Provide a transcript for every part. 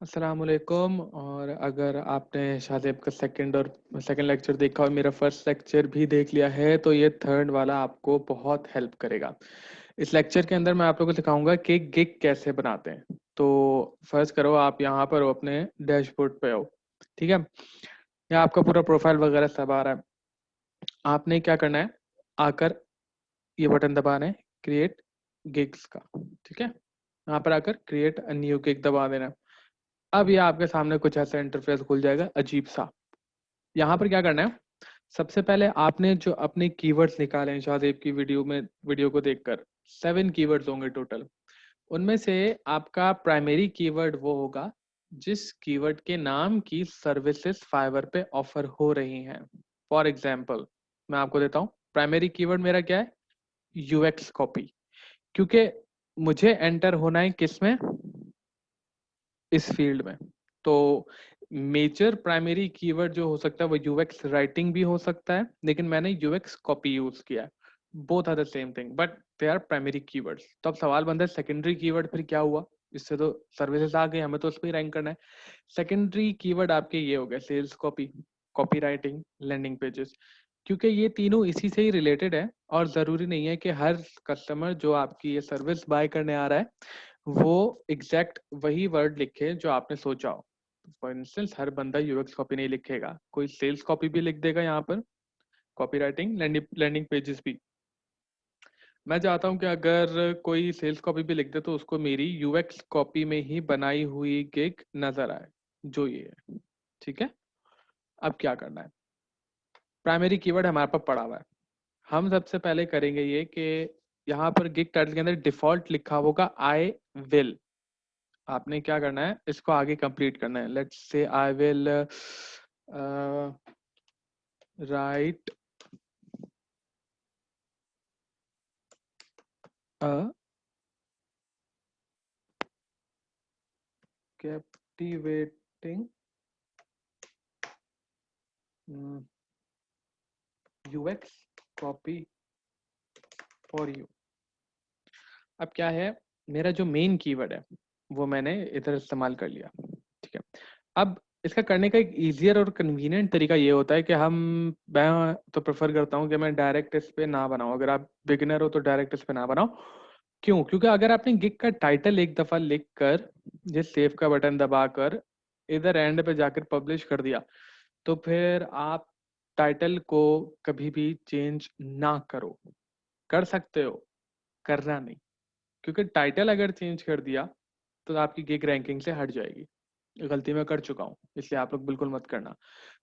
अस्सलामुअलैकुम। और अगर आपने शादेब का सेकंड लेक्चर देखा और मेरा फर्स्ट लेक्चर भी देख लिया है तो ये थर्ड वाला आपको बहुत हेल्प करेगा। इस लेक्चर के अंदर मैं आप लोगों को सिखाऊंगा कि गिग कैसे बनाते हैं। तो फर्स्ट करो, आप यहाँ पर हो, अपने डैशबोर्ड पे हो, ठीक है। यहाँ आपका पूरा प्रोफाइल वगैरह सब आ रहा है। आपने क्या करना है, आकर ये बटन दबाना है, क्रिएट गिग्स का, ठीक है। यहाँ पर आकर क्रिएट अ न्यू गिग दबा देना है। अब ये आपके सामने कुछ ऐसा इंटरफेस खुल जाएगा अजीब सा। यहाँ पर क्या करना है, सबसे पहले आपने जो अपने कीवर्ड्स निकाले हैं शाहजेब की वीडियो को देखकर, 7 कीवर्ड्स होंगे टोटल। उनमें से आपका प्राइमरी कीवर्ड वो होगा जिस कीवर्ड के नाम की सर्विसेज फाइवर पे ऑफर हो रही हैं। फॉर एग्जाम्पल मैं आपको देता हूँ, प्राइमरी कीवर्ड मेरा क्या है, यूएक्स कॉपी। क्योंकि मुझे एंटर होना है किसमें, इस फील्ड में। तो मेजर प्राइमरी कीवर्ड जो हो सकता है वो यूएक्स राइटिंग भी हो सकता है, लेकिन मैंने यूएक्स कॉपी यूज किया है। Both are the same thing but they are primary keywords. तो अब सवाल बनता है सेकेंडरी कीवर्ड फिर क्या हुआ, इससे तो सर्विसेज आ गई, हमें तो उस पर रैंक करना है। सेकेंडरी कीवर्ड आपके ये हो गए sales copy, copywriting, landing pages. क्योंकि ये तीनों इसी से ही रिलेटेड है और जरूरी नहीं है कि हर कस्टमर जो आपकी ये सर्विस बाय करने आ रहा है वो एग्जैक्ट वही वर्ड लिखे जो आपने सोचा हो। फॉर इंस्टेंस हर बंदा यूएक्स कॉपी नहीं लिखेगा, कोई सेल्स कॉपी भी लिख देगा, यहाँ पर कॉपी राइटिंग, लैंडिंग पेजेस भी। मैं चाहता हूँ कि अगर कोई सेल्स कॉपी भी लिख दे तो उसको मेरी यूएक्स कॉपी में ही बनाई हुई गिग नजर आए, जो ये है, ठीक है। अब क्या करना है, प्राइमरी कीवर्ड हमारे पास पड़ा हुआ है। हम सबसे पहले करेंगे ये कि यहाँ पर गिग टाइटल के अंदर डिफॉल्ट लिखा होगा आई विल। आपने क्या करना है, इसको आगे कंप्लीट करना है। Let's say I will write a captivating UX copy for you. अब क्या है, मेरा जो मेन कीवर्ड है वो मैंने इधर इस्तेमाल कर लिया, ठीक है। अब इसका करने का एक इजियर और कन्वीनियंट तरीका ये होता है कि मैं तो प्रेफर करता हूँ कि मैं डायरेक्ट इस पे ना बनाऊँ। अगर आप बिगिनर हो तो डायरेक्ट इस पे ना बनाओ। क्यों? क्योंकि अगर आपने गिग का टाइटल एक दफा लिख कर ये सेव का बटन दबाकर इधर एंड पे जाकर पब्लिश कर दिया तो फिर आप टाइटल को कभी भी चेंज ना करो। कर सकते हो, करना नहीं। क्योंकि टाइटल अगर चेंज कर दिया तो आपकी गिग रैंकिंग से हट जाएगी। ये गलती मैं कर चुका हूँ, इसलिए आप लोग बिल्कुल मत करना।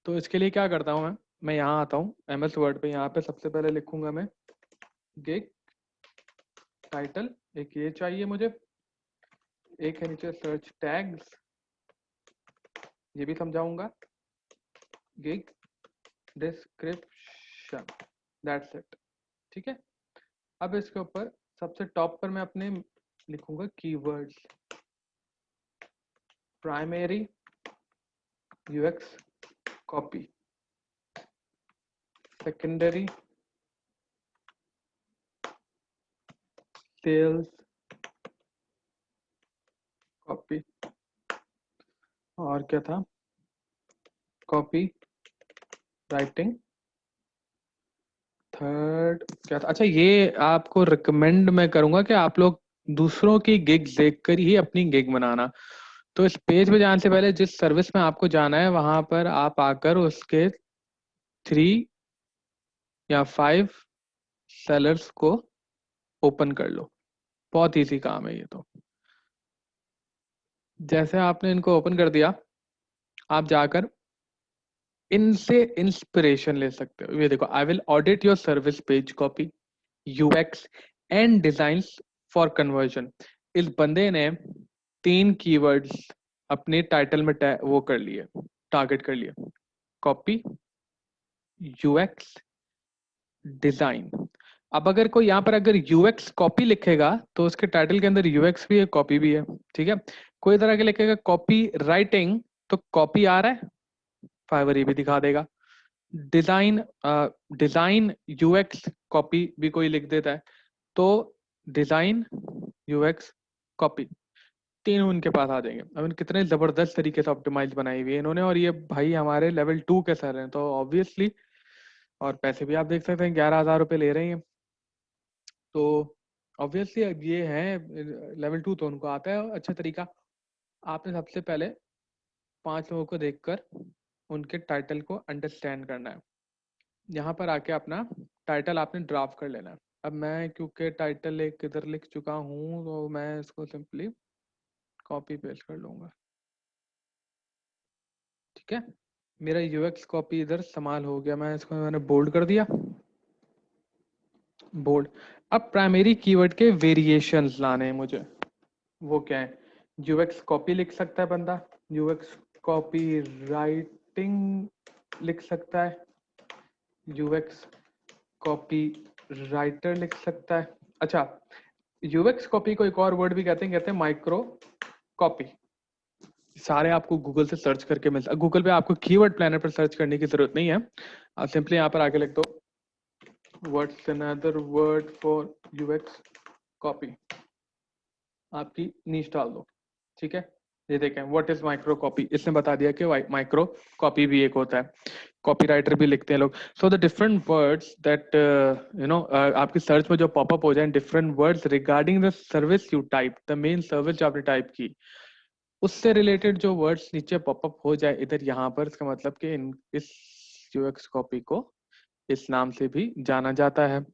तो इसके लिए क्या करता हूँ, मैं यहाँ आता हूँ एमएस वर्ड पे, यहाँ पे सबसे पहले लिखूंगा मैं गिग टाइटल, एक ये चाहिए मुझे, एक है नीचे सर्च टैग्स, ये भी समझाऊंगा, गिग डिस्क्रिप्शन, दैट्स इट, ठीक है। अब इसके ऊपर सबसे टॉप पर मैं अपने लिखूंगा keywords, primary UX copy, secondary sales copy, और क्या था, कॉपी राइटिंग, थर्ड क्या था, अच्छा ये आपको रिकमेंड मैं करूंगा कि आप लोग दूसरों की गिग देखकर ही अपनी गिग बनाना। तो इस पेज पे जाने से पहले जिस सर्विस में आपको जाना है वहां पर आप आकर उसके 3 या 5 सेलर्स को ओपन कर लो। बहुत इजी काम है ये तो। जैसे आपने इनको ओपन कर दिया, आप जाकर इनसे इंस्पिरेशन ले सकते हो। ये देखो, I will audit your service page copy, UX and designs for conversion. इस बंदे ने 3 कीवर्ड्स अपने टाइटल में वो कर लिए, टारगेट कर लिए, कॉपी, यूएक्स, डिजाइन। अब अगर कोई यहाँ पर अगर यूएक्स कॉपी लिखेगा तो उसके टाइटल के अंदर यूएक्स भी है, कॉपी भी है, ठीक है। कोई तरह के लिखेगा कॉपी राइटिंग तो कॉपी आ रहा है, फाइवर ये भी दिखा देगा। डिजाइन, डिजाइन यूएक्स कॉपी भी कोई लिख देता है तो डिजाइन यूएक्स कॉपी। तीन उनके पास आ जाएंगे। अब कितने जबरदस्त तरीके से ऑप्टिमाइज बनाई हुई है इन्होंने, और ये भाई हमारे लेवल 2 के सर हैं तो ऑब्वियसली, और पैसे भी आप देख सकते हैं 11,000 रुपये ले रहे हैं। तो ऑब्वियसली ये है लेवल 2 तो उनको आता है अच्छा तरीका। आपने सबसे पहले 5 लोगों को देखकर उनके टाइटल को अंडरस्टैंड करना है। यहाँ पर आके अपना टाइटल आपने ड्राफ्ट कर लेना है। अब मैं क्योंकि टाइटल एक इधर लिख चुका हूँ तो मैं इसको सिंपली कॉपी पेस्ट कर लूंगा, ठीक है। मेरा यूएक्स कॉपी इधर इस्तेमाल हो गया, मैं इसको मैंने बोल्ड कर दिया, बोल्ड। अब प्राइमरी कीवर्ड के वेरिएशंस लाने हैं मुझे, वो क्या है? यूएक्स कॉपी लिख सकता है बंदा, यूएक्स कॉपी राइटिंग लिख सकता है, यूएक्स कॉपी राइटर लिख सकता है। अच्छा, यूएक्स कॉपी को एक और वर्ड भी कहते हैं माइक्रो कॉपी। सारे आपको गूगल से सर्च करके मिलता है, गूगल पे आपको कीवर्ड प्लानर पर सर्च करने की जरूरत नहीं है। आप सिंपली यहाँ पर आके लिख दो what's another word for UX copy, आपकी नीच डाल दो, ठीक है। ये देखें व्हाट इज माइक्रो कॉपी, इसने बता दिया कि माइक्रो कॉपी भी एक होता है, कॉपी राइटर भी लिखते हैं लोग। So the different words that आपकी सर्च में जो पॉपअप हो जाए, different words regarding the service you type, the main service जो आपने टाइप की उससे रिलेटेड जो वर्ड्स नीचे पॉपअप हो जाए इधर यहाँ पर, इसका मतलब कि इस यूएक्स कॉपी को इस नाम से भी जाना जाता है।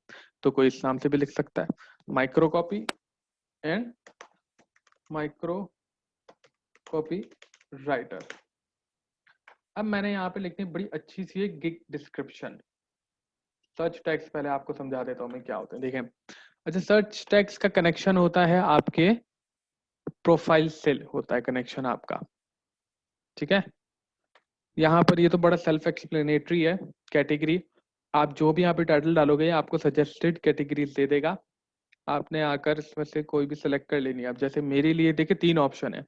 तो कोई इस नाम से भी लिख सकता है, micro copy and micro copy writer. अब मैंने यहाँ पे लिखनी बड़ी अच्छी सी एक गिग डिस्क्रिप्शन। सर्च टैग्स पहले आपको समझा देता हूँ मैं क्या होते हैं, देखें। अच्छा, सर्च टैग्स का कनेक्शन होता है आपके प्रोफाइल से, होता है कनेक्शन आपका, ठीक है। यहाँ पर ये तो बड़ा सेल्फ एक्सप्लेनेटरी है। कैटेगरी, आप जो भी यहाँ पे टाइटल डालोगे आपको सजेस्टेड कैटेगरीज दे देगा, आपने आकर इसमें से कोई भी सिलेक्ट कर लेनी है। अब जैसे मेरे लिए देखिए 3 ऑप्शन है,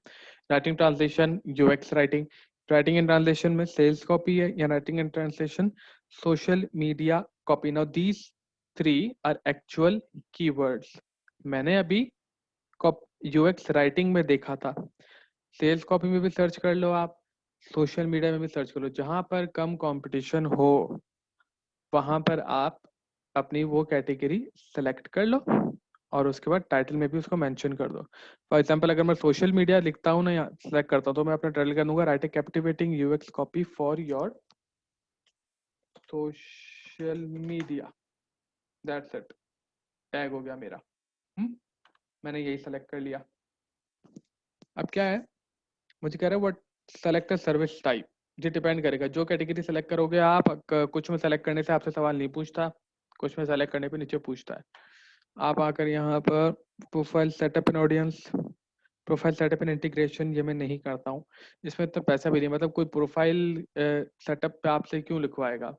writing translation, UX writing. Writing and translation में सेल्स कॉपी है, या writing and translation social media copy. Now these 3 are actual keywords. मैंने अभी यूएक्स राइटिंग में देखा था, सेल्स कॉपी में भी सर्च कर लो आप, सोशल मीडिया में भी सर्च कर लो, जहां पर कम कंपटीशन हो वहां पर आप अपनी वो कैटेगरी सेलेक्ट कर लो और उसके बाद टाइटल में भी उसको मेंशन कर दो। फॉर एग्जांपल अगर मैं सोशल मीडिया लिखता हूँ ना या सेलेक्ट करता हूँ तो मैं अपना टाइटल कर दूंगा right A captivating UX copy for your social media, that's it, tag हो गया मेरा। मैंने यही सेलेक्ट कर लिया। अब क्या है, मुझे कह रहा है व्हाट सेलेक्ट सर्विस टाइप। ये डिपेंड करेगा जो कैटेगरी सेलेक्ट करोगे आप, कुछ में सेलेक्ट करने से आपसे सवाल नहीं पूछता, कुछ में सेलेक्ट करने पे नीचे पूछता है। आप आकर यहाँ पर profile setup and audience, profile setup and integration ये मैं नहीं करता हूँ, इसमें तो पैसा भी नहीं, मतलब कोई प्रोफाइल सेटअप पे आपसे क्यों लिखवाएगा।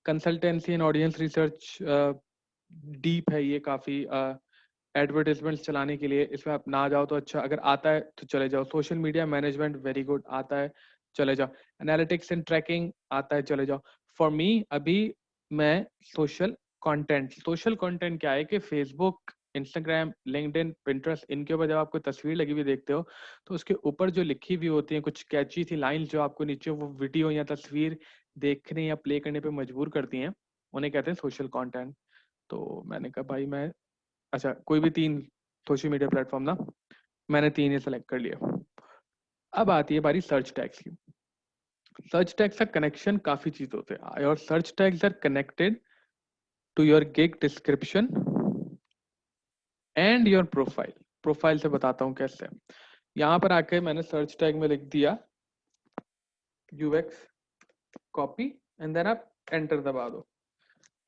Consultancy and audience research deep है ये काफ़ी, एडवर्टीजमेंट चलाने के लिए, इसमें आप ना जाओ तो अच्छा, अगर आता है तो चले जाओ। Social media management very good, आता है चले जाओ। एनालिटिक्स एंड ट्रैकिंग आता है, चले जाओ। फॉर मी अभी मैं सोशल कंटेंट क्या है कि फेसबुक, इंस्टाग्राम, लिंक्डइन, पिंटरेस्ट, इनके ऊपर जब आप कोई तस्वीर लगी हुई देखते हो तो उसके ऊपर जो लिखी हुई होती है कुछ कैची सी लाइंस जो आपको नीचे वो वीडियो या तस्वीर देखने या प्ले करने पे मजबूर करती हैं, उन्हें कहते हैं सोशल कंटेंट। तो मैंने कहा भाई मैं, अच्छा कोई भी 3 सोशल मीडिया प्लेटफॉर्म ना, मैंने 3 ही सेलेक्ट कर लिया। अब आती है बारी सर्च टैग्स की। सर्च टैग्स का कनेक्शन काफी चीज होते हैं, और search tags are connected to your gig description and your profile. Profile से बताता हूँ कैसे। यहाँ पर आके मैंने सर्च टैग में लिख दिया यूएक्स कॉपी एंड देन आप एंटर दबा दो।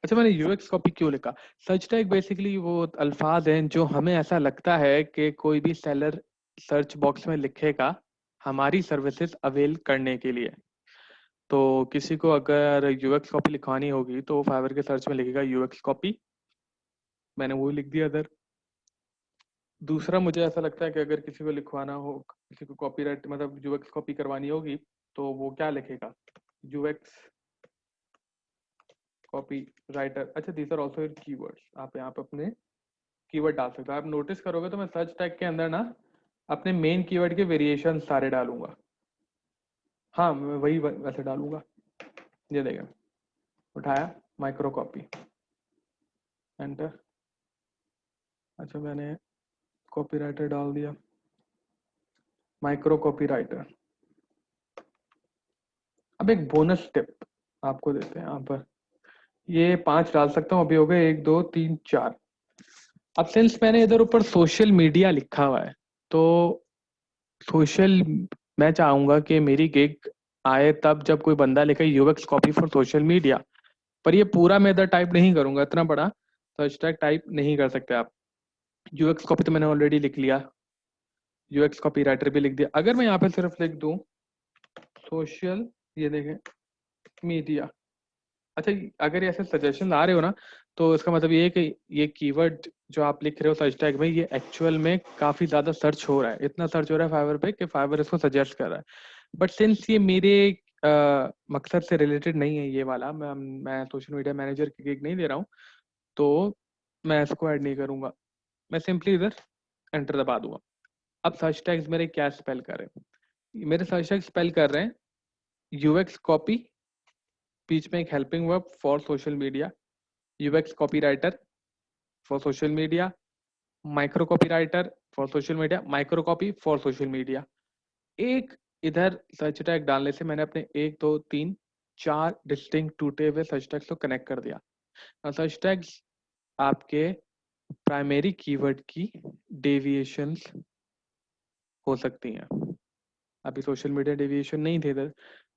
अच्छा, मैंने यूएक्स कॉपी क्यों लिखा? सर्च टैग बेसिकली वो अल्फाज हैं जो हमें ऐसा लगता है कि कोई भी सेलर सर्च बॉक्स में लिखेगा हमारी सर्विसेज अवेल करने के लिए। तो किसी को अगर यूएक्स कॉपी लिखवानी होगी तो फाइवर के सर्च में लिखेगा यूएक्स कॉपी, मैंने वो लिख दिया इधर। दूसरा मुझे ऐसा लगता है कि अगर किसी को लिखवाना हो, किसी को कॉपीराइट मतलब यूएक्स कॉपी करवानी होगी तो वो क्या लिखेगा, यूएक्स कॉपी राइटर। अच्छा, दीज आर ऑल्सो कीवर्ड्स, आप यहाँ पे अपने कीवर्ड डाल सकते हो। आप नोटिस करोगे तो मैं सर्च टैग के अंदर ना अपने मेन कीवर्ड के वेरिएशन सारे डालूंगा। हाँ मैं वही वैसे डालूंगा। ये देखें, उठाया, माइक्रो कॉपी, एंटर। अच्छा मैंने कॉपीराइटर डाल दिया, माइक्रो कॉपीराइटर। अब एक बोनस टिप आपको देते हैं यहाँ पर, ये 5 डाल सकता हूँ, अभी हो गए 1 2 3 4। अब सिंस मैंने इधर ऊपर सोशल मीडिया लिखा हुआ है, तो सोशल, मैं चाहूंगा कि मेरी गिग आए तब जब कोई बंदा लिखे UX copy for social media. पर ये पूरा मैं इधर टाइप नहीं करूंगा, इतना बड़ा तो हैशटैग टाइप नहीं कर सकते आप। यूएक्स कॉपी तो मैंने ऑलरेडी लिख लिया, यूएक्स कॉपी राइटर भी लिख दिया। अगर मैं यहाँ पे सिर्फ लिख दूं सोशल, ये देखें, मीडिया। अच्छा, अगर ऐसे सजेशन आ रहे हो ना, तो इसका मतलब ये है कि ये कीवर्ड जो आप लिख रहे हो सर्च टैग में, ये एक्चुअल में काफी ज्यादा सर्च हो रहा है, इतना सर्च हो रहा है फाइवर पे कि फाइवर इसको सजेस्ट कर रहा है। बट सिंस ये मेरे मकसद से रिलेटेड नहीं है ये वाला, मैं सोशल मीडिया मैनेजर की गिग नहीं दे रहा हूँ, तो मैं इसको ऐड नहीं करूंगा। मैं सिंपली इधर एंटर दबा दूंगा। अब सर्च टैग्स मेरे क्या स्पेल कर रहे हैं, मेरे सर्च टैग स्पेल कर रहे हैं यूएक्स कॉपी, बीच में एक helping verb for social media, UX copy writer for social media, micro copy writer for social media, micro copy for social media. एक इधर सर्च टैग डालने से मैंने अपने 1 2 3 4 डिस्टिंक्ट टूटे हुए सर्च टैग्स को कनेक्ट कर दिया। सर्च टैग्स आपके प्राइमरी कीवर्ड की डेविएशंस हो सकती हैं। अभी सोशल मीडिया डेविएशन नहीं थे इधर,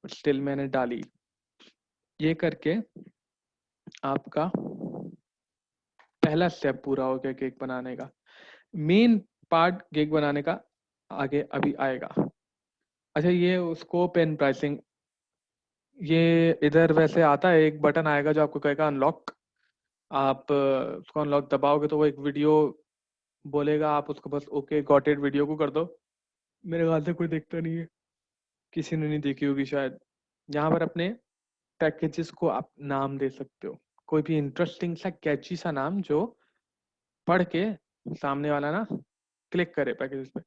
बट स्टिल मैंने डाली। ये करके आपका पहला स्टेप पूरा हो गया केक बनाने का। मेन पार्ट केक बनाने का आगे अभी आएगा। अच्छा, ये स्कोप एंड प्राइसिंग, ये इधर वैसे आता है, एक बटन आएगा जो आपको कहेगा अनलॉक। आप उसको अनलॉक दबाओगे तो वो एक वीडियो बोलेगा, आप उसको बस ओके गॉट इट वीडियो को कर दो। मेरे ख्याल से कोई देखता नहीं है, किसी ने नहीं देखी होगी शायद। यहाँ पर अपने पैकेजेस को आप नाम दे सकते हो, कोई भी इंटरेस्टिंग सा कैची सा नाम जो पढ़ के सामने वाला ना क्लिक करे पैकेजेस पे।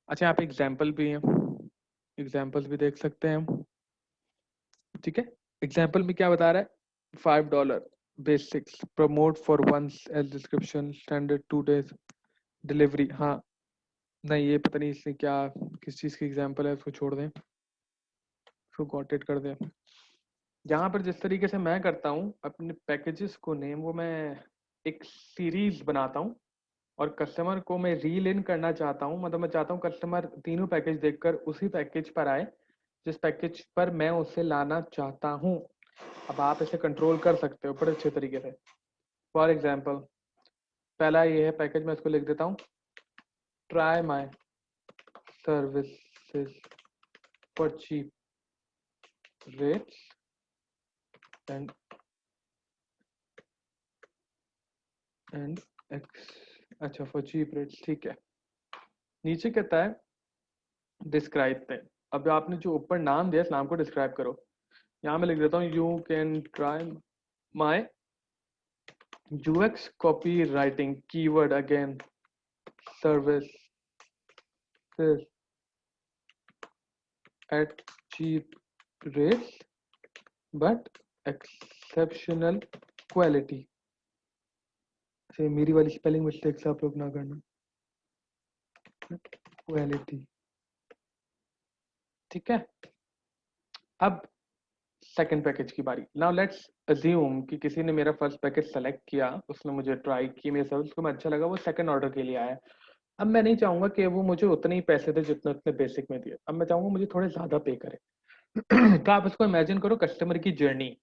अच्छा, यहाँ पे एग्जाम्पल भी है, एग्जाम्पल्स भी देख सकते हैं हम। ठीक है, एग्जाम्पल में क्या बता रहा है, $5 basics promote for once as description standard 2 days delivery. हाँ, नहीं ये पता नहीं इसने क्या, किस चीज़ की एग्जाम्पल है, उसको छोड़ दें, उसको गॉट इट कर दें। यहाँ पर जिस तरीके से मैं करता हूँ अपने पैकेजेस को नेम, वो मैं एक सीरीज बनाता हूँ और कस्टमर को मैं रील इन करना चाहता हूँ। मतलब मैं चाहता हूँ कस्टमर तीनों पैकेज देखकर उसी पैकेज पर आए जिस पैकेज पर मैं उसे लाना चाहता हूँ। अब आप इसे कंट्रोल कर सकते हो बड़े अच्छे तरीके से। फॉर एग्जाम्पल, पहला ये है पैकेज, मैं इसको लिख देता हूँ try my services for cheap rates and अच्छा फॉर चीप रेट्स, ठीक है। नीचे कहता है डिस्क्राइब पे, अब आपने जो ऊपर नाम दिया इस नाम को डिस्क्राइब करो। यहाँ मैं लिख देता हूँ you can try my UX copywriting keyword again service at cheap rates but exceptional quality. से मेरी वाली स्पेलिंग मिस्टेक से आप लोग ना करना, क्वालिटी। ठीक है, अब सेकंड पैकेज की बारी। नाउ लेट्स अज्यूम कि किसी ने मेरा फर्स्ट पैकेज सेलेक्ट किया, उसने मुझे ट्राई की, मेरे सर्विस को अच्छा लगा, वो सेकंड ऑर्डर के लिए आया। अब मैं नहीं चाहूंगा कि वो मुझे उतने ही पैसे दे जितने उसने बेसिक में दिए, अब मैं चाहूंगा मुझे थोड़े ज्यादा पे करे। तो आप इसको इमेजिन करो कस्टमर की जर्नी।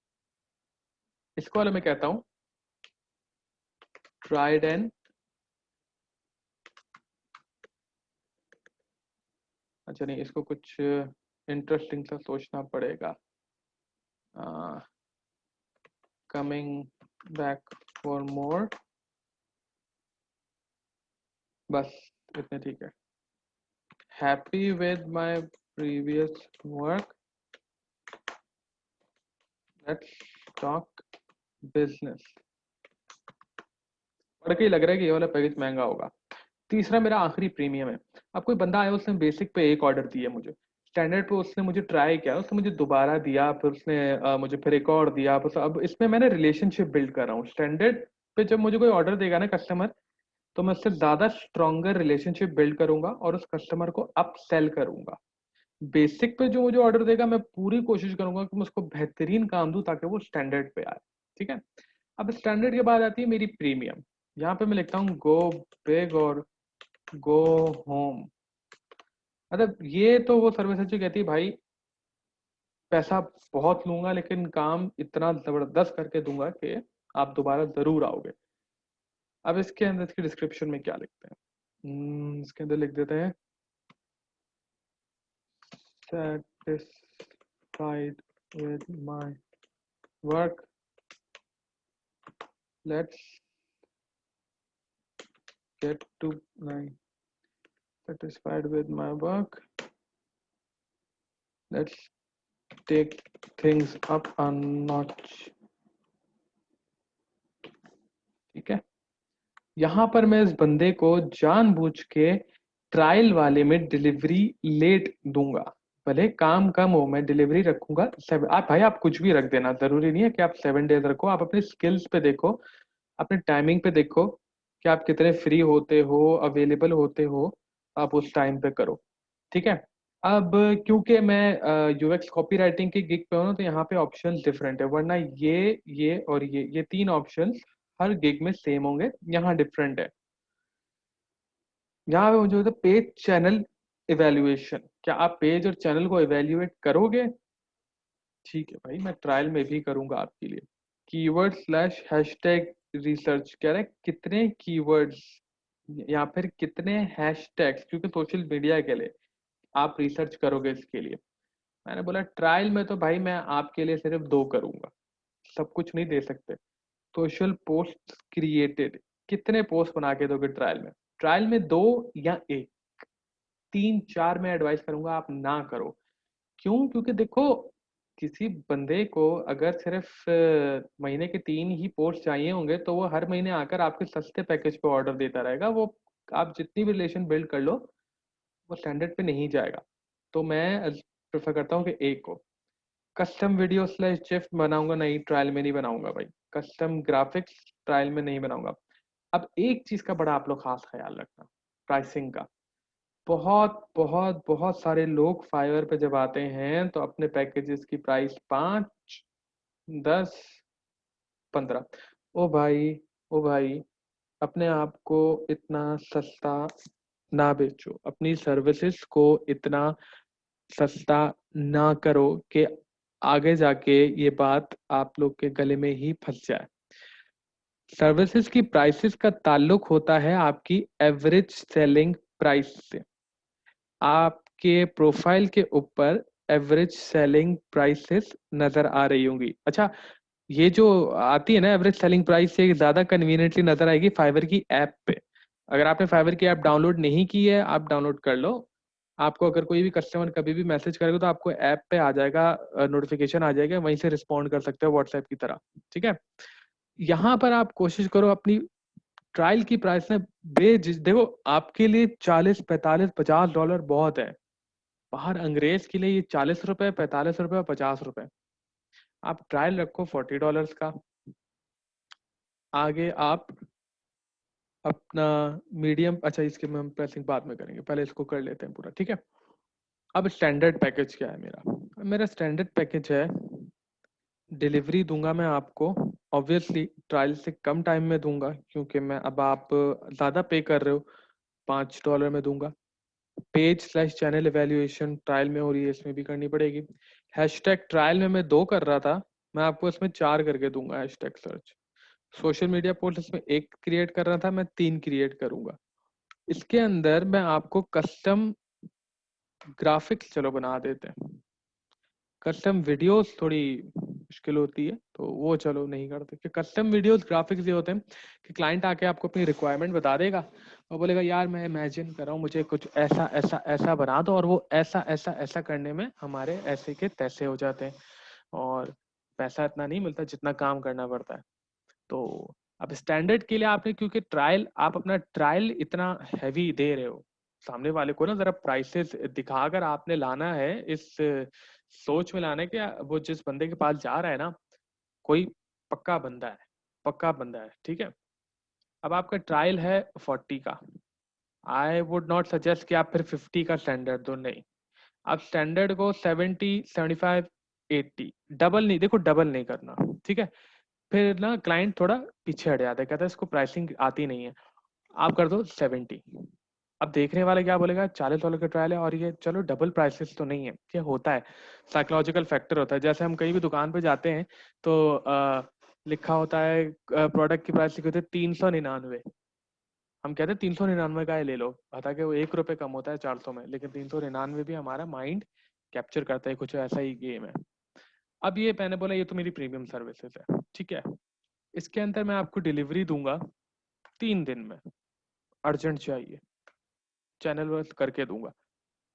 इसको वाला मैं कहता हूँ ट्राइड एंड, अच्छा नहीं, इसको कुछ इंटरेस्टिंग सा सोचना पड़ेगा। कमिंग बैक फॉर मोर, बस इतने ठीक है। Happy with my previous work, let's talk business. पढ़ के ही लग रहा है कि ये वाला पैकेज महंगा होगा। तीसरा मेरा आखिरी प्रीमियम है। अब कोई बंदा आया, उसने बेसिक पे एक ऑर्डर दिया मुझे, स्टैंडर्ड पे उसने मुझे ट्राई किया, उसने मुझे दोबारा दिया, फिर उसने मुझे फिर एक और दिया, बस अब इसमें मैंने रिलेशनशिप बिल्ड कर रहा हूँ। स्टैंडर्ड पे जब मुझे कोई ऑर्डर देगा ना कस्टमर, तो मैं उससे ज्यादा स्ट्रॉन्गर रिलेशनशिप बिल्ड करूंगा और उस कस्टमर को अप सेल करूंगा। बेसिक पे जो मुझे ऑर्डर देगा, मैं पूरी कोशिश करूंगा कि मैं उसको बेहतरीन काम दूं ताकि वो स्टैंडर्ड पे आए। ठीक है। अब स्टैंडर्ड के बाद आती है मेरी प्रीमियम। यहाँ पे मैं लिखता हूँ गो बिग और गो होम। मतलब ये तो वो सर्विस है जो कहती है भाई पैसा बहुत लूंगा लेकिन काम इतना जबरदस्त करके दूंगा कि आप दोबारा जरूर आओगे। अब इसके अंदर इसकी डिस्क्रिप्शन में क्या लिखते हैं? इसके अंदर लिख देते हैं satisfied with my work, let's get to my satisfied with my work, let's take things up a notch। ठीक है। यहां पर मैं इस बंदे को जानबूझ के ट्रायल वाले में डिलीवरी लेट दूंगा। भले काम कम हो, मैं डिलीवरी रखूंगा आप भाई आप कुछ भी रख देना, जरूरी नहीं है कि आप 7 डेज रखो। आप अपने स्किल्स पे देखो, अपने टाइमिंग पे देखो कि आप कितने फ्री होते हो, अवेलेबल होते हो, आप उस टाइम पे करो। ठीक है। अब क्योंकि मैं यूएक्स कॉपी राइटिंग की गिग पे हूँ ना, तो यहाँ पे ऑप्शंस डिफरेंट है, वरना ये और ये तीन ऑप्शंस हर गिग में सेम होंगे, यहाँ डिफरेंट है। यहाँ पे मुझे होता है पेज चैनल इवेल्युएशन। क्या आप पेज और चैनल को इवेल्युएट करोगे? ठीक है भाई, मैं ट्रायल में भी करूंगा आपके लिए। कीवर्ड स्लैश हैशटैग रिसर्च कह रहे हैं कितने कीवर्ड्स या फिर कितने हैशटैग्स, क्योंकि सोशल मीडिया के लिए आप रिसर्च करोगे इसके लिए। मैंने बोला ट्रायल में तो भाई मैं आपके लिए सिर्फ 2 करूंगा, सब कुछ नहीं दे सकते। सोशल पोस्ट क्रिएटेड, कितने पोस्ट बना के दोगे ट्रायल में? ट्रायल में 2 या 1, 3 4 मैं एडवाइस करूंगा आप ना करो। क्यों? क्योंकि देखो किसी बंदे को अगर सिर्फ महीने के 3 ही पोस्ट चाहिए होंगे तो वो हर महीने आकर आपके सस्ते पैकेज पे ऑर्डर देता रहेगा। वो आप जितनी भी रिलेशन बिल्ड कर लो, वो स्टैंडर्ड पे नहीं जाएगा। तो मैं प्रेफर करता हूँ कि एक को कस्टम वीडियो स्लैश जिफ बनाऊंगा, नहीं ट्रायल में नहीं बनाऊंगा भाई। कस्टम ग्राफिक्स ट्रायल में नहीं बनाऊंगा। अब एक चीज का बड़ा आप लोग खास ख्याल रखना, प्राइसिंग का। बहुत बहुत बहुत सारे लोग फाइवर पे जब आते हैं तो अपने पैकेजेस की प्राइस 5, 10, 15। ओ भाई, ओ भाई, अपने आप को इतना सस्ता ना बेचो, अपनी सर्विसेज को इतना सस्ता ना करो कि आगे जाके ये बात आप लोग के गले में ही फंस जाए। सर्विसेज की प्राइसेस का ताल्लुक होता है आपकी एवरेज सेलिंग प्राइस से। आपके प्रोफाइल के ऊपर एवरेज सेलिंग प्राइसेस नजर आ रही होंगी। अच्छा, ये जो आती है ना एवरेज सेलिंग प्राइस से ज्यादा कन्वीनियंटली नजर आएगी फाइवर की ऐप पे। अगर आपने फाइवर की ऐप डाउनलोड नहीं की है, आप डाउनलोड कर लो। आपको अगर कोई भी कस्टमर कभी भी मैसेज करेगा तो आपको ऐप पे आ जाएगा, नोटिफिकेशन आ जाएगा, वहीं से रिस्पॉन्ड कर सकते हो व्हाट्सएप की तरह। ठीक है। यहाँ पर आप कोशिश करो अपनी ट्रायल की प्राइस में देखो आपके लिए 40, 45, $50 बहुत है। बाहर अंग्रेज के लिए ये 40 रुपए, 45 रुपए और 50 रुपए। आप ट्रायल रखो $40 का। आगे आप अपना मीडियम, अच्छा इसके में हम प्राइसिंग बाद में करेंगे, पहले इसको कर लेते हैं पूरा। ठीक है। अब स्टैंडर्ड पैकेज क्या है मेरा? मेरा स्टैंडर्ड पैकेज है, डिलीवरी दूंगा मैं आपको ऑब्वियसली ट्रायल से कम टाइम में दूंगा, क्योंकि मैं अब आप ज़्यादा पे कर रहे हो, $5 में दूंगा। Page slash channel evaluation trial में हो रही है, इसमें भी करनी पड़ेगी। हैशटैग ट्रायल में मैं 2 कर रहा था, मैं आपको इसमें 4 करके दूंगा hashtag search. Social media post इसमें 1 क्रिएट कर रहा था, मैं 3 क्रिएट करूंगा। इसके अंदर मैं आपको कस्टम ग्राफिक्स चलो बना देते हैं। कस्टम वीडियोस थोड़ी मुश्किल होती है तो वो चलो नहीं करते, कि कस्टम वीडियोस ग्राफिक्स ये होते हैं कि क्लाइंट आके आपको अपनी रिक्वायरमेंट बता देगा और बोलेगा यार मैं इमेजिन कर रहा हूँ मुझे कुछ ऐसा ऐसा ऐसा बना दो, और वो ऐसा ऐसा ऐसा करने में हमारे ऐसे के तैसे हो जाते हैं और पैसा इतना नहीं मिलता जितना काम करना पड़ता है। तो अब स्टैंडर्ड के लिए आपने, क्योंकि ट्रायल, आप अपना ट्रायल इतना हैवी दे रहे हो सामने वाले को ना, जरा प्राइसेस दिखाकर आपने लाना है, इस सोच में लाना है कि वो जिस बंदे के पास जा रहा है ना, कोई पक्का बंदा है, पक्का बंदा है, ठीक है। अब आपका ट्रायल है 40 का, आई वुड नॉट सजेस्ट कि आप फिर 50 का स्टैंडर्ड दो, नहीं। आप स्टैंडर्ड को 70, 75, 80, डबल नहीं, देखो डबल नहीं करना, ठीक है। फिर ना क्लाइंट थोड़ा पीछे हट जाता है, कहता है इसको प्राइसिंग आती नहीं है, आप कर दो 70। अब देखने वाला क्या बोलेगा, $40 का ट्रायल है और ये चलो डबल प्राइसेस तो नहीं है, क्या होता है, साइकोलॉजिकल फैक्टर होता है। जैसे हम कहीं भी दुकान पे जाते हैं तो लिखा होता है, प्रोडक्ट की प्राइस लिखी होती है 399, हम कहते हैं 399 का ही ले लो, हालांकि वो ₹1 कम होता है 400 में, लेकिन 399 भी हमारा माइंड कैप्चर करता है, कुछ ऐसा ही गेम है। अब ये मैंने बोला ये तो मेरी प्रीमियम सर्विसेज है, ठीक है। इसके अंदर मैं आपको डिलीवरी दूंगा 3 दिन में, अर्जेंट चाहिए, चैनल वर्क करके दूंगा।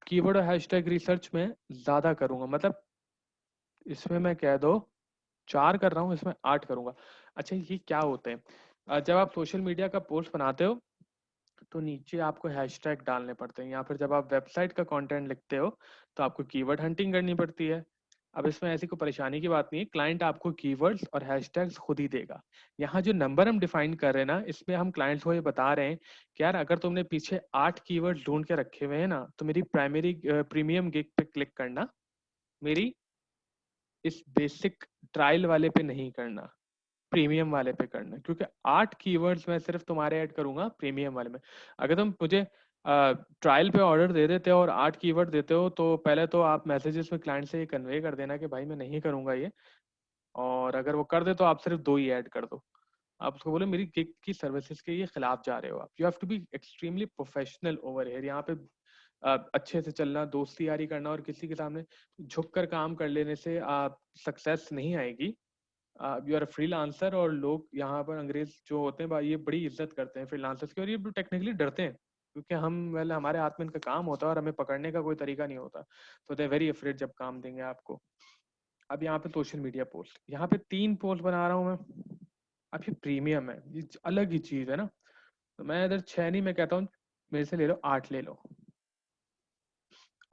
कीवर्ड और हैशटैग रिसर्च में ज्यादा करूंगा, मतलब इसमें मैं कह दो 4 कर रहा हूँ, इसमें 8 करूंगा। अच्छा ये क्या होते हैं, जब आप सोशल मीडिया का पोस्ट बनाते हो तो नीचे आपको हैशटैग डालने पड़ते हैं, या फिर जब आप वेबसाइट का कंटेंट लिखते हो तो आपको कीवर्ड हंटिंग करनी पड़ती है। अब इसमें ऐसी कोई परेशानी की बात नहीं है, क्लाइंट आपको कीवर्ड्स और हैशटैग्स खुद ही देगा। यहाँ जो नंबर हम डिफाइन कर रहे हैं ना, इसमें हम क्लाइंट्स को ये बता रहे हैं कि यार अगर तुमने पीछे 8 कीवर्ड्स ढूंढ के रखे हुए हैं ना, तो मेरी प्राइमरी प्रीमियम गिग पे क्लिक करना, मेरी इस बेसिक ट्रायल वाले पे नहीं करना, प्रीमियम वाले पे करना, क्योंकि 8 कीवर्ड्स मैं सिर्फ तुम्हारे ऐड करूंगा प्रीमियम वाले में। अगर तुम मुझे ट्रायल पे ऑर्डर दे देते हो और 8 कीवर्ड देते हो, तो पहले तो आप मैसेजेस में क्लाइंट से ये कन्वे कर देना कि भाई मैं नहीं करूंगा ये, और अगर वो कर दे तो आप सिर्फ 2 ही ऐड कर दो। आप उसको बोले मेरी गिग की सर्विसेज के ये खिलाफ जा रहे हो आप, you have to be extremely professional over here. यहाँ पे अच्छे से चलना, दोस्ती यारी करना और किसी के सामने झुक कर काम कर लेने से सक्सेस नहीं आएगी। यू आर फ्रीलांसर, और लोग यहाँ पर अंग्रेज जो होते हैं ये बड़ी इज्जत करते हैं फ्रीलांसर्स की, और ये टेक्निकली डरते हैं क्योंकि हम वेल हमारे हाथ में इनका काम होता है और हमें पकड़ने का कोई तरीका नहीं होता, तो दे वेरी अफ्रेड जब काम देंगे आपको। अब यहाँ पे सोशल मीडिया पोस्ट, यहाँ पे 3 पोस्ट बना रहा हूँ मैं। अब ये प्रीमियम है, ये अलग ही चीज है ना, तो मैं इधर 6 नहीं, मैं कहता हूँ मेरे से ले लो 8 ले लो।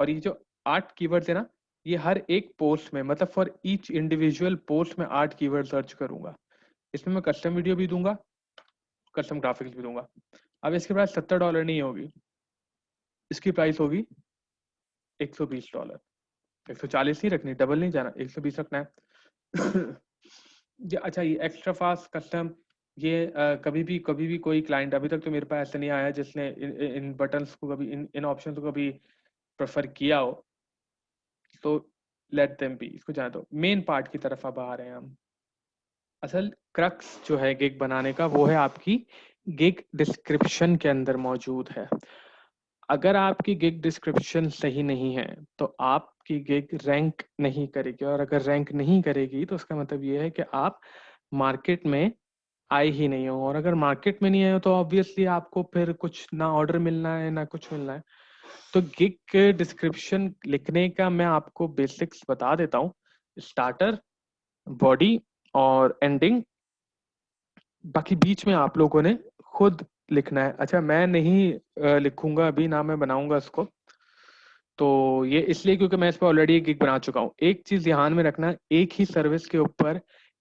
और ये जो 8 कीवर्ड्स है ना, ये हर एक पोस्ट में, मतलब फॉर ईच इंडिविजुअल पोस्ट में 8 कीवर्ड सर्च करूंगा। इसमें मैं कस्टम वीडियो भी दूंगा, कस्टम ग्राफिक्स भी दूंगा। अब इसके प्राइस $70 नहीं होगी, इसकी प्राइस होगी $120। 140 ही रखनी, डबल नहीं जाना, 120 रखना है। अच्छा ये एक्स्ट्रा फास्ट कस्टम, ये कभी भी कोई क्लाइंट, अभी तक तो मेरे पास ऐसा नहीं आया जिसने इन बटन्स को कभी, इन ऑप्शन को कभी प्रेफर किया हो, तो लेट देम बी, इसको जाने दो। मेन पार्ट की तरफ अब आ रहे हैं हम। असल क्रक्स जो है गिग बनाने का, वो है आपकी गिग डिस्क्रिप्शन के अंदर मौजूद है। अगर आपकी गिग डिस्क्रिप्शन सही नहीं है तो आपकी गिग रैंक नहीं करेगी, और अगर रैंक नहीं करेगी तो उसका मतलब ये है कि आप मार्केट में आए ही नहीं हो, और अगर मार्केट में नहीं आए हो तो ऑब्वियसली आपको फिर कुछ ना ऑर्डर मिलना है ना कुछ मिलना है। तो गिग डिस्क्रिप्शन लिखने का मैं आपको बेसिक्स बता देता हूँ, स्टार्टर, बॉडी और एंडिंग, बाकी बीच में आप लोगों ने खुद लिखना है। अच्छा मैं नहीं लिखूंगा अभी ना, मैं बनाऊंगा इसको, तो ये इसलिए क्योंकि मैं इस पर ऑलरेडी एक गिग बना चुका हूँ। एक चीज ध्यान में रखना, एक ही सर्विस के ऊपर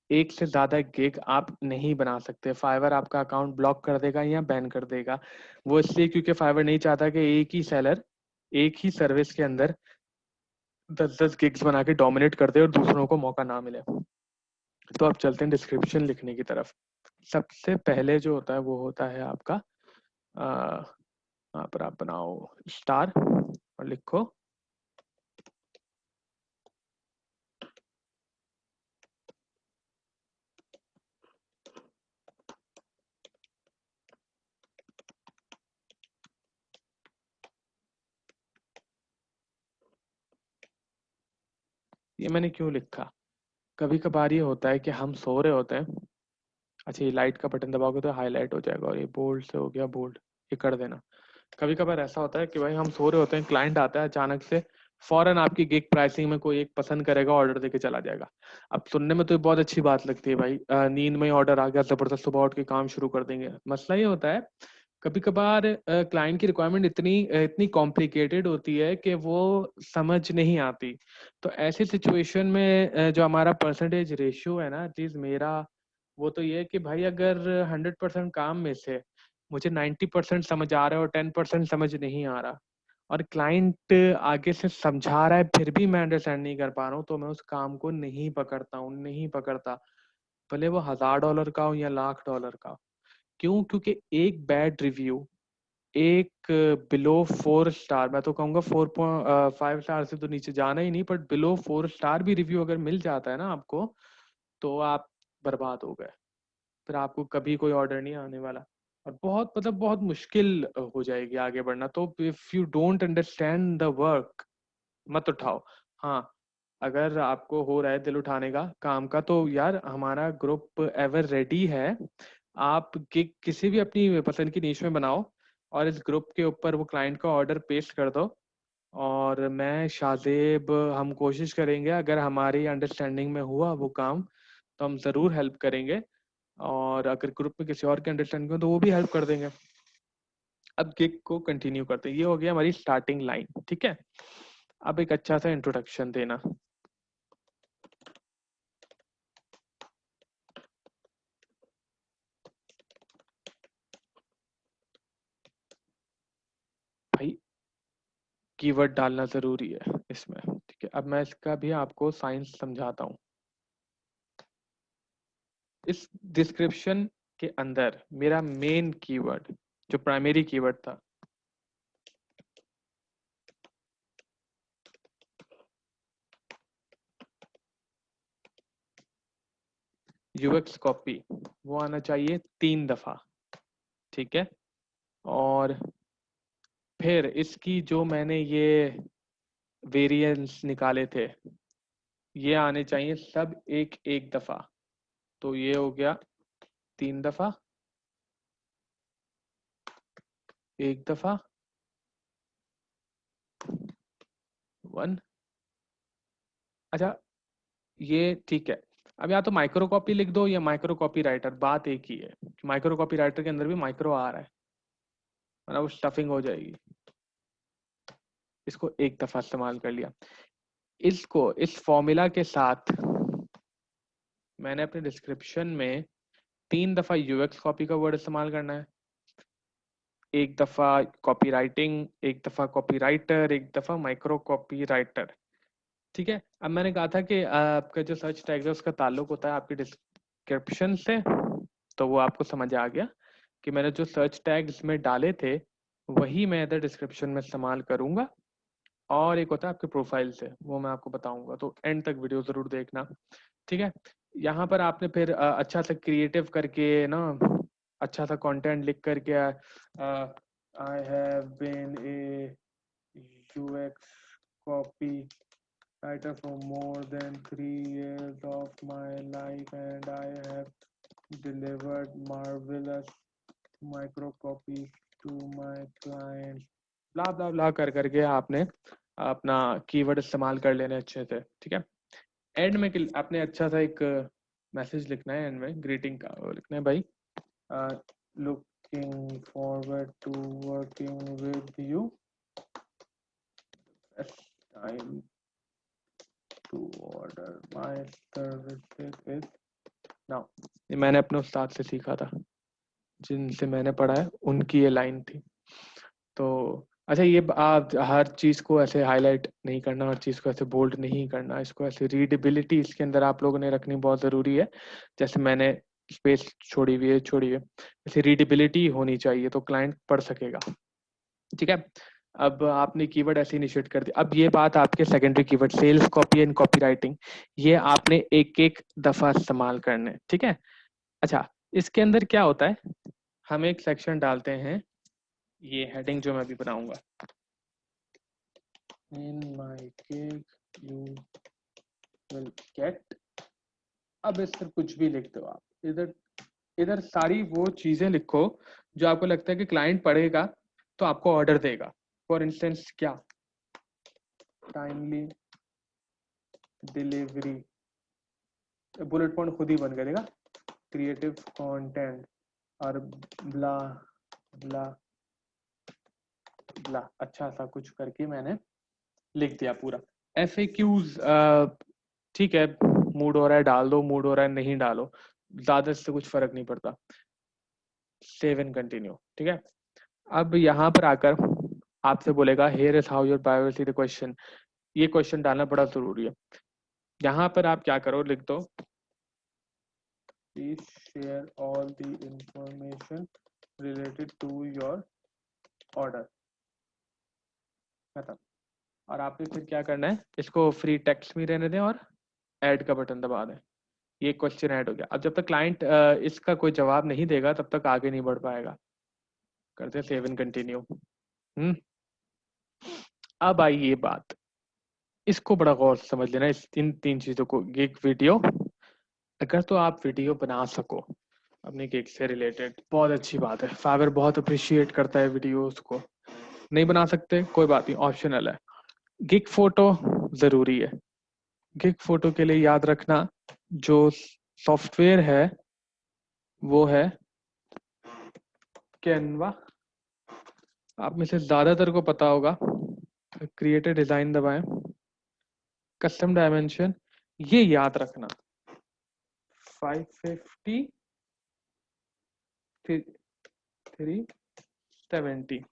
एक से ज्यादा गिग आप नहीं बना सकते, फाइवर आपका अकाउंट ब्लॉक कर देगा या बैन कर देगा। वो इसलिए क्योंकि फाइवर नहीं चाहता कि एक ही सेलर एक ही सर्विस के अंदर 10-10 गिग्स बना के डोमिनेट कर दे और दूसरों को मौका ना मिले। तो आप चलते हैं डिस्क्रिप्शन लिखने की तरफ। सबसे पहले जो होता है वो होता है आपका, यहाँ पर आप बनाओ स्टार और लिखो ये मैंने क्यों लिखा। कभी कभार ये होता है कि हम सो रहे होते हैं, अच्छा ये लाइट का बटन दबाओगे तो हाईलाइट हो जाएगा, और ये बोल्ड से हो गया बोल्ड, ये कर देना। कभी कभार ऐसा होता है कि भाई हम सो रहे होते हैं, क्लाइंट आता है अचानक से फौरन आपकी गिग प्राइसिंग में कोई एक पसंद करेगा, ऑर्डर देके चला जाएगा। अब सुनने में तो ये बहुत अच्छी बात लगती है भाई, नींद में ही ऑर्डर आ गया, जबरदस्त सुबह उठ के काम शुरू कर देंगे। मसला ये होता है कभी कभार क्लाइंट की रिक्वायरमेंट इतनी कॉम्प्लिकेटेड होती है कि वो समझ नहीं आती। तो ऐसी सिचुएशन में जो हमारा परसेंटेज रेशियो है ना, एटलीस्ट मेरा, वो तो ये है कि भाई अगर 100% काम में से मुझे 90% समझ आ रहा है और 10% समझ नहीं आ रहा, और क्लाइंट आगे से समझा रहा है फिर भी मैं अंडरस्टैंड नहीं कर पा रहा हूँ, तो मैं उस काम को नहीं पकड़ता हूँ, नहीं पकड़ता, भले वो $1000 का हो या $1,00,000 का। क्यों? क्योंकि एक बैड रिव्यू, एक बिलो 4 स्टार, मैं तो कहूँगा 4.5 स्टार से तो नीचे जाना ही नहीं, बट बिलो 4 स्टार भी रिव्यू अगर मिल जाता है ना आपको, तो आप बर्बाद हो गए। फिर आपको कभी कोई ऑर्डर नहीं आने वाला, और बहुत मतलब बहुत मुश्किल हो जाएगी आगे बढ़ना। तो if you don't understand the work, मत उठाओ। हाँ, अगर आपको हो रहा है दिल उठाने का काम का, तो यार हमारा ग्रुप एवर रेडी है। आप किसी भी अपनी पसंद की नीश में बनाओ और इस ग्रुप के ऊपर वो क्लाइंट का ऑर्डर पेस्ट कर दो, और मैं शाहजेब हम कोशिश करेंगे, अगर हमारी अंडरस्टैंडिंग में हुआ वो काम तो हम ज़रूर हेल्प करेंगे, और अगर ग्रुप में किसी और की अंडरस्टैंडिंग हो तो वो भी हेल्प कर देंगे। अब गिग को कंटिन्यू करते हैं, ये हो गया हमारी स्टार्टिंग लाइन, ठीक है। अब एक अच्छा सा इंट्रोडक्शन देना। भाई कीवर्ड डालना जरूरी है इसमें, ठीक है। अब मैं इसका भी आपको साइंस समझाता हूँ। इस डिस्क्रिप्शन के अंदर मेरा मेन कीवर्ड, जो प्राइमरी कीवर्ड था, यूएक्स कॉपी, वो आना चाहिए 3 दफा, ठीक है। और फिर इसकी जो मैंने ये वेरिएंस निकाले थे, ये आने चाहिए सब एक एक दफा। तो ये हो गया 3 दफा, 1 दफा, 1। अच्छा, ये ठीक है। अब या तो माइक्रो कॉपी लिख दो या माइक्रो कॉपी राइटर, बात एक ही है। माइक्रो कॉपी राइटर के अंदर भी माइक्रो आ रहा है, वरना वो स्टफिंग हो जाएगी। इसको 1 दफा इस्तेमाल कर लिया। इसको इस फॉर्मूला के साथ मैंने अपने डिस्क्रिप्शन में 3 दफा यूएक्स कॉपी का वर्ड इस्तेमाल करना है, 1 दफा कॉपी राइटिंग, 1 दफा कॉपी राइटर, 1 दफा माइक्रो कॉपी राइटर, ठीक है। अब मैंने कहा था कि आपका जो सर्च टैग है उसका ताल्लुक होता है आपके डिस्क्रिप्शन से, तो वो आपको समझ आ गया कि मैंने जो सर्च टैग इसमें डाले थे वही मैं इधर डिस्क्रिप्शन में इस्तेमाल करूंगा। और एक होता है आपके प्रोफाइल से, वो मैं आपको बताऊंगा, तो एंड तक वीडियो जरूर देखना, ठीक है। यहाँ पर आपने फिर अच्छा सा क्रिएटिव करके ना, अच्छा सा कंटेंट लिख करके, I have been a UX copy writer for more than 3 years of my life and I have delivered marvelous micro copies to my clients, ब्ला ब्ला ब्ला कर करके आपने अपना कीवर्ड इस्तेमाल कर लेने अच्छे से, ठीक है। एंड में आपने अच्छा सा एक मैसेज लिखना है, एंड में ग्रीटिंग का वो लिखना है, भाई looking forward to working with you, time to order my services is now। ये मैंने अपने उस्ताद से सीखा था, जिनसे मैंने पढ़ा है, उनकी ये लाइन थी। तो अच्छा, ये आप हर चीज़ को ऐसे हाईलाइट नहीं करना, हर चीज़ को ऐसे बोल्ड नहीं करना, इसको ऐसे रीडेबिलिटी इसके अंदर आप लोगों ने रखनी बहुत ज़रूरी है। जैसे मैंने स्पेस छोड़ी हुई है, ऐसे रीडेबिलिटी होनी चाहिए तो क्लाइंट पढ़ सकेगा, ठीक है। अब आपने कीवर्ड ऐसे इनिशिएट कर दिया। अब ये बात आपके secondary keyword sales copy and copywriting, ये आपने एक एक दफा इस्तेमाल करने, ठीक है। अच्छा, इसके अंदर क्या होता है, हम एक सेक्शन डालते हैं, ये हेडिंग जो मैं अभी बनाऊंगा, in my gig you will get. अब इस पर कुछ भी लिख दो आप, इधर इधर सारी वो चीजें लिखो जो आपको लगता है कि क्लाइंट पढ़ेगा तो आपको ऑर्डर देगा। फॉर इंस्टेंस क्या, टाइमली डिलीवरी, बुलेट पॉइंट खुद ही बन करेगा, क्रिएटिव कंटेंट और ब्ला ब्ला ब्ला, अच्छा सा कुछ करके मैंने लिख दिया पूरा। FAQs ठीक है, मूड हो रहा है डाल दो, मूड हो रहा है नहीं डालो, ज्यादा से कुछ फर्क नहीं पड़ता। सेव एंड कंटिन्यू, ठीक है। अब यहाँ पर आकर आपसे बोलेगा here is how your privacy the question, ये क्वेश्चन डालना बड़ा जरूरी है। यहाँ पर आप क्या करो, लिख दो please share all the information related to your order, खत्म। और आपने फिर क्या करना है, इसको फ्री टेक्स्ट में रहने दें और ऐड का बटन दबा दें। ये क्वेश्चन ऐड हो गया। अब जब तक क्लाइंट इसका कोई जवाब नहीं देगा तब तक आगे नहीं बढ़ पाएगा। करते हैं सेव एंड कंटिन्यू। अब आई ये बात, इसको बड़ा गौर से समझ लेना, इस इन तीन चीजों को। गिग वीडियो, अगर तो आप वीडियो बना सको अपनी गिग से रिलेटेड, बहुत अच्छी बात है, फाइवर बहुत अप्रिशिएट करता है वीडियोस को। नहीं बना सकते कोई बात नहीं, ऑप्शनल है। गिग फोटो जरूरी है। गिग फोटो के लिए याद रखना जो सॉफ्टवेयर है वो है कैनवा। आप में से ज्यादातर को पता होगा। क्रिएट डिजाइन दबाएं, कस्टम डायमेंशन, ये याद रखना 550 370,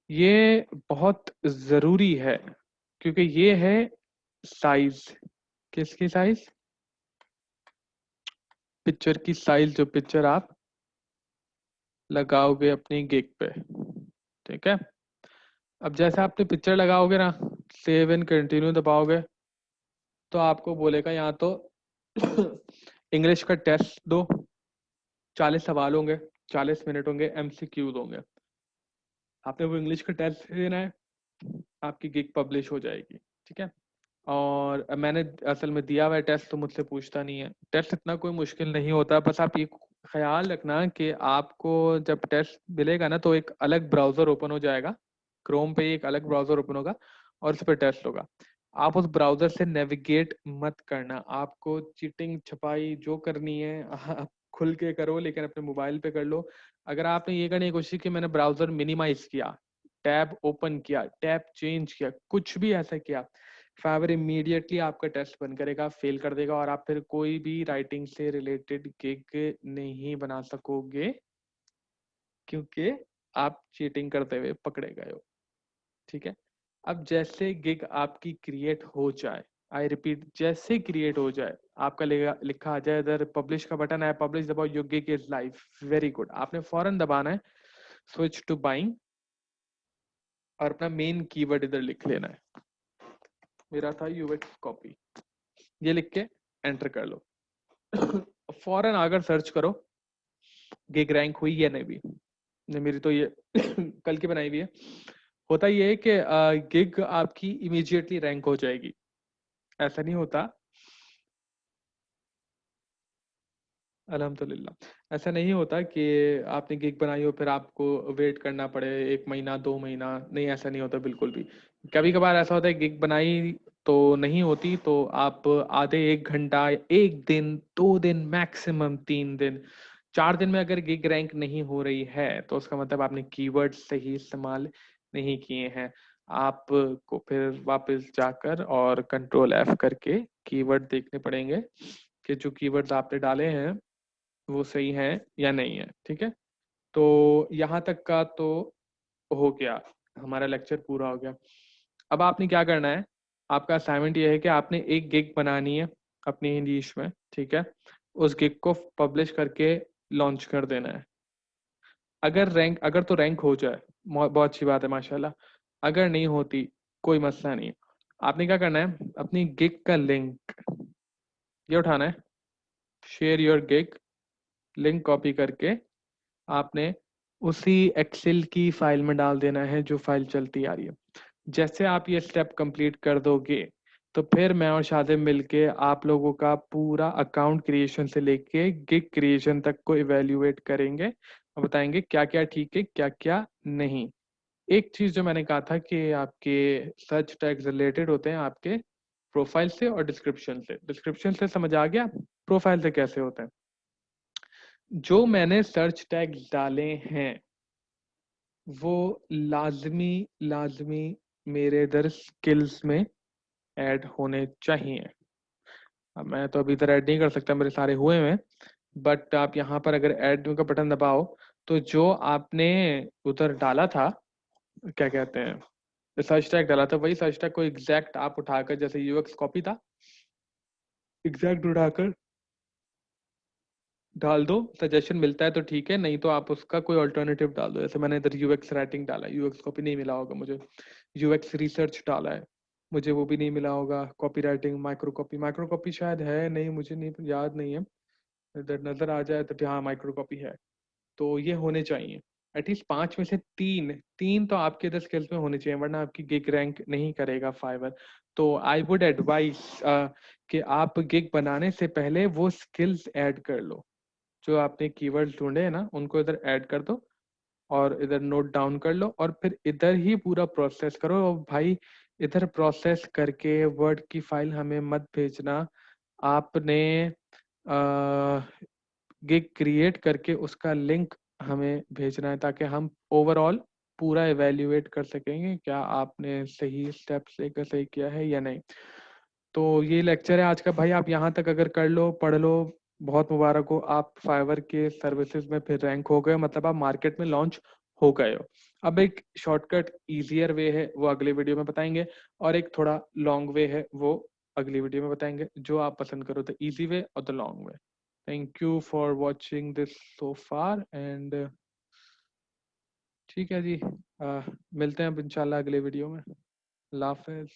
ये बहुत जरूरी है क्योंकि ये है साइज। किसकी साइज? पिक्चर की साइज, जो पिक्चर आप लगाओगे अपनी गिग पे, ठीक है। अब जैसे आपने पिक्चर लगाओगे ना, सेव एंड कंटिन्यू दबाओगे तो आपको बोलेगा यहाँ तो इंग्लिश का टेस्ट दो, 40 सवाल होंगे, 40 मिनट होंगे, MCQ होंगे। आपने वो इंग्लिश का टेस्ट देना है, आपकी गिग पब्लिश हो जाएगी, ठीक है। और मैंने असल में दिया हुआ है टेस्ट, तो मुझसे पूछता नहीं है। टेस्ट इतना कोई मुश्किल नहीं होता, बस आप ये ख्याल रखना कि आपको जब टेस्ट मिलेगा ना तो एक अलग ब्राउजर ओपन हो जाएगा, क्रोम पे एक अलग ब्राउजर ओपन होगा और उस पर टेस्ट होगा। आप उस ब्राउजर से नेविगेट मत करना, आपको चीटिंग छपाई जो करनी है आप खुल के करो, लेकिन अपने मोबाइल पे कर लो। अगर आपने ये करने की कोशिश की मैंने ब्राउजर मिनिमाइज किया, टैब ओपन किया, टैब चेंज किया, कुछ भी ऐसा किया, फाइवर इमीडिएटली आपका टेस्ट बंद करेगा, फेल कर देगा और आप फिर कोई भी राइटिंग से रिलेटेड गिग नहीं बना सकोगे क्योंकि आप चीटिंग करते हुए पकड़े गए हो, ठीक है। अब जैसे गिग आपकी क्रिएट हो जाए, आई रिपीट, जैसे क्रिएट हो जाए, आपका लिखा आ जाए इधर पब्लिश का बटन है, पब्लिश दबाओ, your gig is live, very good. आपने फौरन दबाना है स्विच टू बाइंग और अपना मेन कीवर्ड इधर लिख लेना है। मेरा था यूएक्स कॉपी, ये लिख के एंटर कर लो। फौरन अगर सर्च करो गिग रैंक हुई या नहीं भी, मेरी तो ये कल की बनाई हुई है। होता ये है कि गिग आपकी इमीडिएटली रैंक हो जाएगी, ऐसा नहीं होता, अल्हम्दुलिल्लाह ऐसा नहीं होता कि आपने गिग बनाई हो फिर आपको वेट करना पड़े 1 महीना 2 महीना, नहीं ऐसा नहीं होता बिल्कुल भी। कभी कभार ऐसा होता है गिग बनाई तो नहीं होती तो आप आधे 1 घंटा, 1 दिन, 2 दिन, मैक्सिमम 3 दिन, 4 दिन में अगर गिग रैंक नहीं हो रही है तो उसका मतलब आपने कीवर्ड सही इस्तेमाल नहीं किए हैं। आपको फिर वापस जाकर और Ctrl+F करके कीवर्ड देखने पड़ेंगे कि जो कीवर्ड्स आपने डाले हैं वो सही है या नहीं है, ठीक है। तो यहाँ तक का तो हो गया, हमारा लेक्चर पूरा हो गया। अब आपने क्या करना है, आपका असाइनमेंट ये है कि आपने एक गिग बनानी है अपनी इंग्लिश में, ठीक है। उस गिग को पब्लिश करके लॉन्च कर देना है। अगर तो रैंक हो जाए बहुत अच्छी बात है माशाल्लाह, अगर नहीं होती कोई मसला नहीं। आपने क्या करना है, अपनी गिग का लिंक ये उठाना है, share your gig, link copy करके आपने उसी एक्सेल की फाइल में डाल देना है जो फाइल चलती आ रही है। जैसे आप ये स्टेप कंप्लीट कर दोगे तो फिर मैं और शादिब मिलके आप लोगों का पूरा अकाउंट क्रिएशन से लेके गिग क्रिएशन तक को इवेल्युएट करेंगे और बताएंगे क्या क्या ठीक है क्या क्या नहीं। एक चीज जो मैंने कहा था कि आपके सर्च टैग्स रिलेटेड होते हैं आपके प्रोफाइल से और डिस्क्रिप्शन से। डिस्क्रिप्शन से समझ आ गया, प्रोफाइल से कैसे होते हैं। जो मैंने सर्च टैग डाले हैं वो लाजमी लाजमी मेरे इधर स्किल्स में ऐड होने चाहिए। अब मैं तो अभी इधर ऐड नहीं कर सकता, मेरे सारे हुए हैं, बट आप यहाँ पर अगर ऐड का बटन दबाओ तो जो आपने उधर डाला था, क्या कहते हैं, सर्च टैग डाला था, वही सर्च टैग को एग्जैक्ट आप उठाकर, जैसे यूएक्स कॉपी था, एग्जैक्ट उठाकर डाल दो। सजेशन मिलता है तो ठीक है, नहीं तो आप उसका कोई ऑल्टरनेटिव डाल दो। जैसे मैंने इधर यूएक्स राइटिंग डाला, यूएक्स कॉपी नहीं मिला होगा मुझे। यूएक्स रिसर्च डाला है, मुझे वो भी नहीं मिला होगा। कॉपी राइटिंग, माइक्रो कॉपी शायद है, नहीं मुझे नहीं याद नहीं है। इधर नजर आ जाए तो हाँ माइक्रो कॉपी है। तो ये होने चाहिए एटलीस्ट 5 में से 3 3 तो आपके इधर स्किल्स में होने चाहिए, वरना आपकी गिग रैंक नहीं करेगा फाइवर। तो आई वुड एडवाइस कि आप गिग बनाने से पहले वो स्किल्स ऐड कर लो। जो आपने कीवर्ड्स ढूंढे हैं ना, उनको इधर ऐड कर दो और इधर नोट डाउन कर लो, और फिर इधर ही पूरा प्रोसेस करो। और भाई इधर प्रोसेस करके वर्ड की फाइल हमें मत भेजना। आपने गिग क्रिएट करके उसका लिंक हमें भेजना है, ताकि हम ओवरऑल पूरा इवेल्युएट कर सकेंगे क्या आपने सही स्टेप्स लेकर सही किया है या नहीं। तो ये लेक्चर है आज का भाई, आप यहाँ तक अगर कर लो, पढ़ लो, बहुत मुबारक हो, आप फाइवर के सर्विसेज में फिर रैंक हो गए, मतलब आप मार्केट में लॉन्च हो गए हो। अब एक शॉर्टकट इजियर वे है वो अगले वीडियो में बताएंगे, और एक थोड़ा लॉन्ग वे है वो अगली वीडियो में बताएंगे, जो आप पसंद करो, द इजी वे और the long way. Thank you for watching this so far and ठीक है जी, मिलते हैं अब इंशाल्लाह अगले वीडियो में। अल्लाह हाफिज।